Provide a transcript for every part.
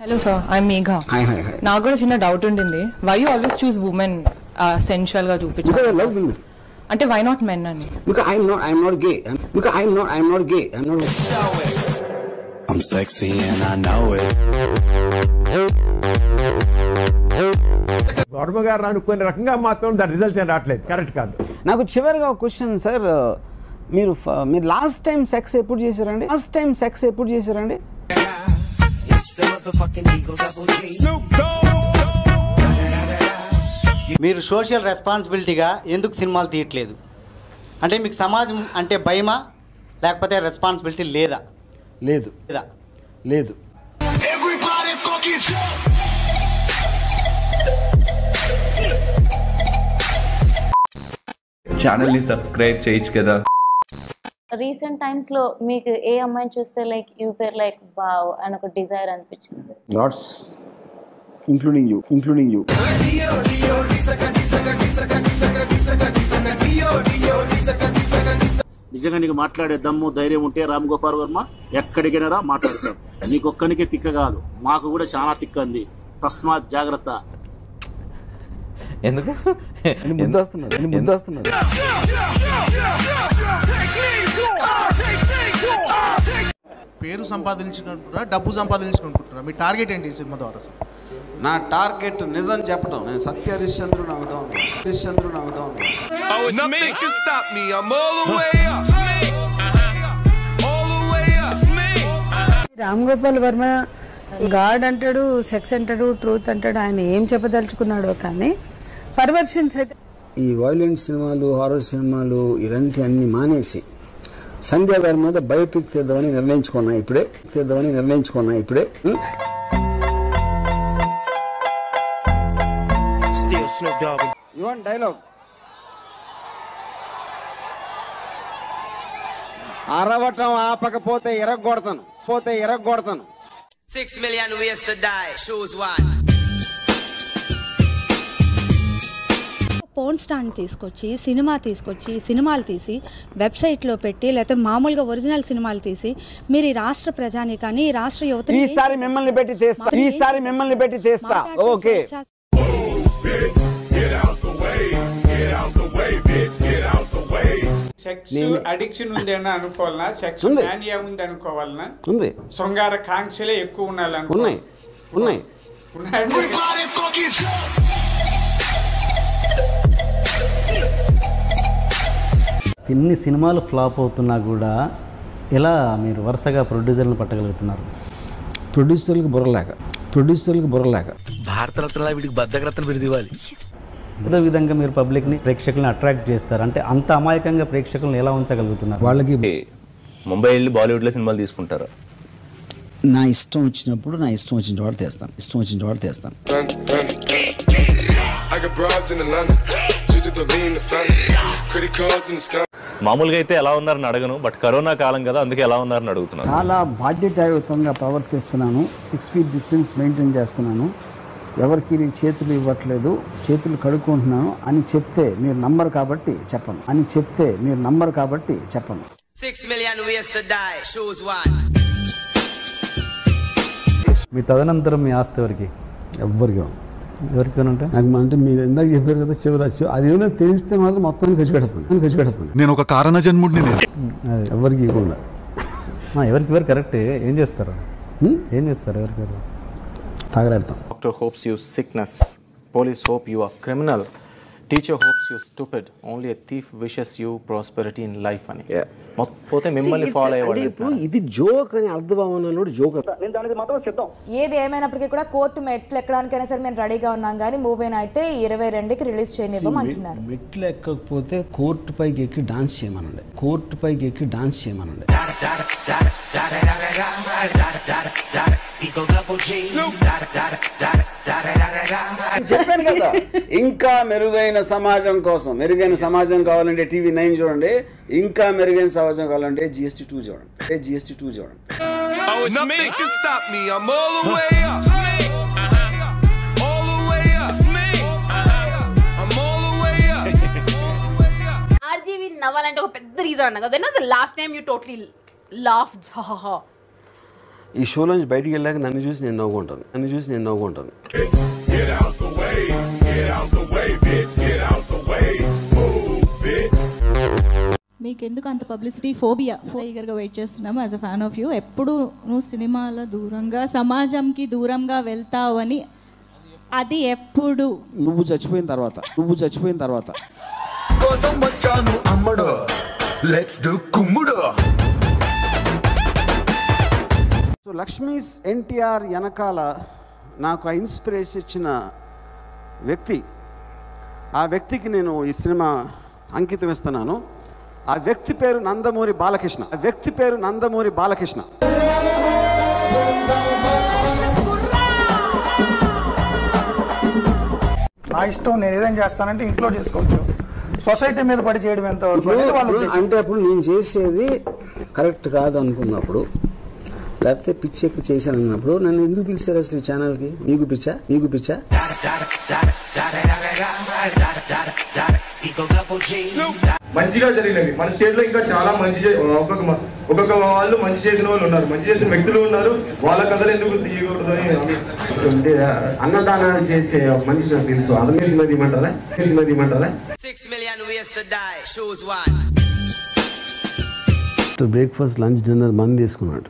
Hello sir, I'm Megha. Hi. నాకు కూడా చిన్న డౌట్ ఉండింది. Why you always choose women sensual గా చూపించారు? Because I love women. అంటే why not men అని? Because I'm not gay. Because I'm not gay. I'm sexy and I know it. Varma గారు అనుకునే రకంగా మాత్రం దాని రిజల్ట్ ఏం రావట్లేదు. కరెక్ట్ కాదు. నాకు చివరిగా ఒక క్వశ్చన్ సార్, మీరు లాస్ట్ టైం సెక్స్ ఎప్పుడు చేశారండి? మీరు సోషల్ రెస్పాన్సిబిలిటీగా ఎందుకు సినిమాలు తీయట్లేదు? అంటే మీకు సమాజం అంటే భయమా, లేకపోతే రెస్పాన్సిబిలిటీ లేదా? లేదు. ఛానల్ని సబ్స్క్రైబ్ చేయొచ్చు కదా. రీసెంట్ టైమ్స్ లో మీకు ఏ అమ్మాయిని చూస్తే like you feel like wow అని ఒక డిజైర్ అనిపించింది? LADS, including you. నిజంగా నీకు మాట్లాడే దమ్ము ధైర్యం ఉంటే రామ్ గోపాల్ వర్మ ఎక్కడికైనా మాట్లాడతాం. నీకొక్కనికే తిక్క కాదు, మాకు కూడా చాలా తిక్క ఉంది. తస్మాత్ జాగ్రత్త. ఎందుకు ముందు వస్తున్నారు. పేరు సంపాదించుకుంటున్నారా, డబ్బు సంపాదించుకుంటున్నారా? మీ టార్గెట్ ఏంటి ఈ సినిమా ద్వారా? నా టార్గెట్ నిజం చెప్పడం. నేను సత్య హరిశ్చంద్రుని అవుతా ఉన్నాను. రామ్ గోపాల్ వర్మ గాడ్ అంటాడు, సెక్స్ అంటాడు, ట్రూత్ అంటాడు. ఆయన ఏం చెప్పదలుచుకున్నాడో కానీ పర్వర్షన్స్ అయితే ఈ వైలెంట్ సినిమాలు, హారర్ సినిమాలు ఇలాంటివన్నీ మానేసి సంధ్య గారి మీద బయోపిక్ తీద్దామని నిర్ణయించుకున్నా ఇప్పుడే. డైలాగ్ అరవటం ఆపకపోతే ఎరగొడతాను. 6 million ways to die. Choose one. Porn స్టార్ని తీసుకొచ్చి సినిమాలు తీసి వెబ్సైట్లో పెట్టి, లేకపోతే మామూలుగా ఒరిజినల్ సినిమాలు తీసి మీరు ఈ రాష్ట్ర ప్రజానీకాన్ని, ఈ రాష్ట్ర యువత ఈసారి మిమ్మల్ని పెట్టి తీస్తా. ఓకే, సెక్స్ అడిక్షన్ ఉంది అని అనుకోవాలనా? సెక్స్ మానియా ఉంది అనుకోవాలనా? ఉంది. శృంగార కాంక్షలే ఎక్కువ ఉన్నాయి. ఇన్ని సినిమాలు ఫ్లాప్ అవుతున్నా కూడా ఎలా మీరు వరుసగా ప్రొడ్యూసర్లను పట్టగలుగుతున్నారు? ప్రొడ్యూసర్లకు బుర్రలేక భారతరత్న వీటికి బద్దకరత్న బిరుదు ఇవ్వాలి. ఏదో విధంగా మీరు పబ్లిక్ని, ప్రేక్షకులను అట్రాక్ట్ చేస్తారు. అంటే అంత అమాయకంగా ప్రేక్షకులను ఎలా ఉంచగలుగుతున్నారు? వాళ్ళకి ముంబై వెళ్ళి బాలీవుడ్లో సినిమాలు తీసుకుంటారు. నా ఇష్టం వచ్చినప్పుడు నా ఇష్టం వచ్చిన చోట తీస్తాను. మామూలుగా అయితే ఎలా ఉన్నారని అడగను, బట్ కరోనా కాలం కదా, అందుకే ఎలా ఉన్నారని అడుగుతున్నాను. చాలా బాధ్యతాయుతంగా ప్రవర్తిస్తున్నాను. 6 feet డిస్టెన్స్ మెయింటైన్ చేస్తున్నాను. ఎవరికి నేను చేతులు ఇవ్వట్లేదు, చేతులు కడుక్కుంటున్నాను అని చెప్తే మీరు నంబర్ కాబట్టి చెప్పను. 6 million ways to die. Choose one. మీ తదనంతరం మీ ఆస్తి ఎవరికి ఉంటే నాకు అంటే మీరు ఇందాక చెప్పారు కదా చివరచ్చు, అది ఏమైనా తెలిస్తే మాత్రం మొత్తం ఖర్చు పెడతాను. నేను ఒక కారణ జన్ముడిని. ఎవరికి ఇవ్వకుండా. ఎవరికి కరెక్ట్. ఏం చేస్తారు ఎవరికి తాగరాడతాం. Doctor hopes you sickness. Police hope you are criminal. Teacher hopes you stupid. Only a thief wishes you prosperity in life అని. పోతే మిమ్మల్ని ఫాలో అయ్యేవాళ్ళు. ఇప్పుడు ఇది జోక్ అని అర్థభావనలో జోక్. ఏది ఏమైనప్పటికీ కూడా కోర్టు మెట్లు ఎక్కడానికైనా సరే మేము రెడీగా ఉన్నాం, కానీ మూవీని అయితే 22కి రిలీజ్ చేయనివ్వమంటున్నారు. మెట్లు ఎక్కకపోతే కోర్టు పైకి ఎక్కి డాన్స్ చేయమనండి. చెప్పాను కదా, ఇంకా మెరుగైన సమాజం కోసం, మెరుగైన సమాజం కావాలంటే TV9 చూడండి, ఇంకా మెరుగైన సమాజం కావాలంటే GST2 చూడండి. ఆర్జీవి నవ్వాలంటే ఒక పెద్ద రీజన్ అన్న కదా. Last time you totally laughed. ఈ షోలోంచి బయటికి వెళ్ళాక నన్ను చూసి నేను నవ్వుకుంటాను. మీకు ఎందుకు అంత పబ్లిసిటీ ఫోబియా? ఈగర్గా వెయిట్ చేస్తున్నాము as a fan of you. ఎప్పుడు నువ్వు సినిమాల దూరంగా సమాజంకి దూరంగా వెళ్తావు అని, అది ఎప్పుడు? నువ్వు చచ్చిపోయిన తర్వాత కోసం వచ్చాను అమ్మడు, లెట్స్ డు కుమ్ముడు. సో లక్ష్మీస్ ఎన్టీఆర్ వెనకాల నాకు ఆ ఇన్స్పిరేషన్ ఇచ్చిన వ్యక్తి, ఆ వ్యక్తికి నేను ఈ సినిమా అంకితం ఇస్తున్నాను. ఆ వ్యక్తి పేరు నందమూరి బాలకృష్ణ. నా ఇష్టం, నేను ఏదైనా చేస్తానంటే ఇంట్లో చేసుకోవచ్చు. సొసైటీ మీద పడి చేయడం ఎంత అంటే అప్పుడు నేను చేసేది కరెక్ట్ కాదు అనుకున్నప్పుడు, లేకపోతే పిచ్చి ఎక్కి చేశాను అన్నప్పుడు నన్ను ఎందుకు పిలిచారు అసలు ఈ ఛానల్కి? మీకు పిచ్చా? మంచిగా జరిగినవి మన స్టేట్ లో ఇంకా చాలా మంచి ఒక్కొక్క వాళ్ళు మంచి చేసిన వాళ్ళు ఉన్నారు, మంచి చేసిన వ్యక్తులు ఉన్నారు. వాళ్ళ కథలు ఎందుకు తీయకూడదు అని అన్నదానాలు చేసే మనిషి నాకు తెలుసు. అదనేసి ఇమ్మంటారా? 6 million ways to die. Choose one. Breakfast, lunch, dinner మంది తీసుకున్నాడు.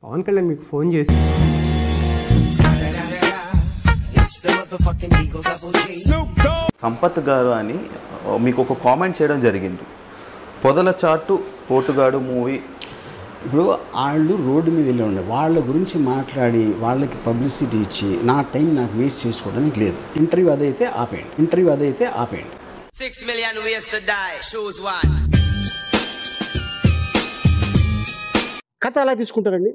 పవన్ కళ్యాణ్ మీకు ఫోన్ చేసి సంపత్ గారు అని మీకు ఒక కామెంట్ చేయడం జరిగింది. పొదల చాటు పోటుగాడు మూవీ. ఇప్పుడు వాళ్ళు రోడ్డు మీద వెళ్ళి ఉండే వాళ్ళ గురించి మాట్లాడి వాళ్ళకి పబ్లిసిటీ ఇచ్చి నా టైం నాకు వేస్ట్ చేసుకోవడానికి లేదు. ఇంటర్వ్యూ అదైతే ఆపేయండి. 6 million ways to die. Choose one. కథ ఎలా తీసుకుంటారండి?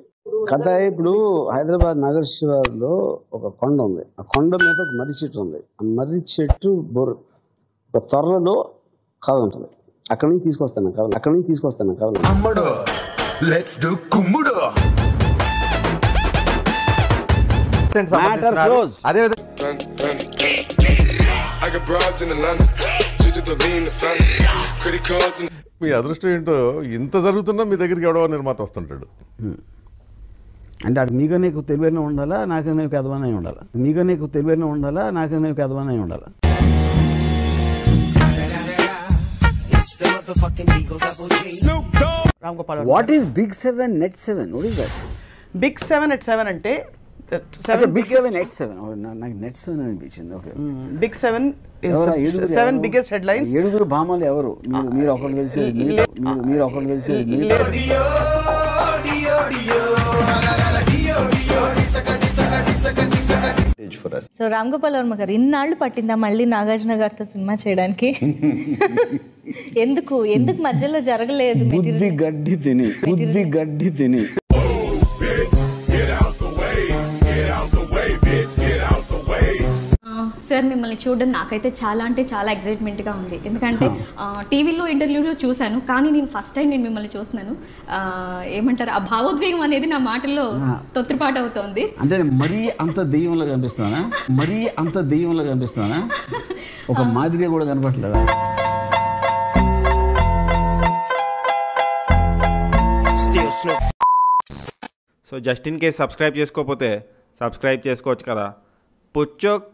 కథ ఇప్పుడు హైదరాబాద్ నగర శివారులో ఒక కొండ ఉంది. ఆ కొండ మీద ఒక మర్రి చెట్టు ఉంది. ఆ మర్రి చెట్టు ఒక త్వరలో కథ ఉంటుంది. అక్కడి నుంచి తీసుకొస్తాను కథ. అమ్మడు, లెట్స్ డు కుమ్ముడు. అదే మీ అదృష్టం ఏంటో, ఇంత జరుగుతున్నా మీ దగ్గరికి ఎవడో నిర్మాత వస్తుంటాడు. అంటే అటు నీకనే తెలివైన ఉండాలా, నాకనే కథవనే ఉండాలా. What is big 7 net 7? What is that? Big 7 net 7 అంటే బిగ్ 7 నెట్ 7. నాకు నెట్ 7 అనిపించింది. Okay, big 7 7 biggest headlines. 7 భామాలు ఎవరు? మీరు ఒకరు కలిసి సో రామ్ గోపాల్ వర్మ గారు, ఇన్నాళ్ళు పట్టిందా మళ్ళీ నాగార్జున గారితో సినిమా చేయడానికి? ఎందుకు మధ్యలో జరగలేదు? బుద్ధి గడ్డి తిని సార్ మిమ్మల్ని చూడడం నాకైతే చాలా అంటే చాలా ఎక్సైట్మెంట్గా ఉంది. ఎందుకంటే టీవీలో ఇంటర్వ్యూలో చూశాను, కానీ నేను ఫస్ట్ టైం మిమ్మల్ని చూస్తున్నాను. ఏమంటారు, ఆ భావోద్వేగం అనేది నా మాటల్లో తొత్తుపాటు అవుతోంది. అంటే మరీ అంత దెయ్యంలో కనిపిస్తానా? ఒక మాదిరిగా కూడా కనపడలేదా? So just in case subscribe చేసుకోకపోతే సబ్స్క్రైబ్ చేసుకోవచ్చు కదా. పుచ్చోక్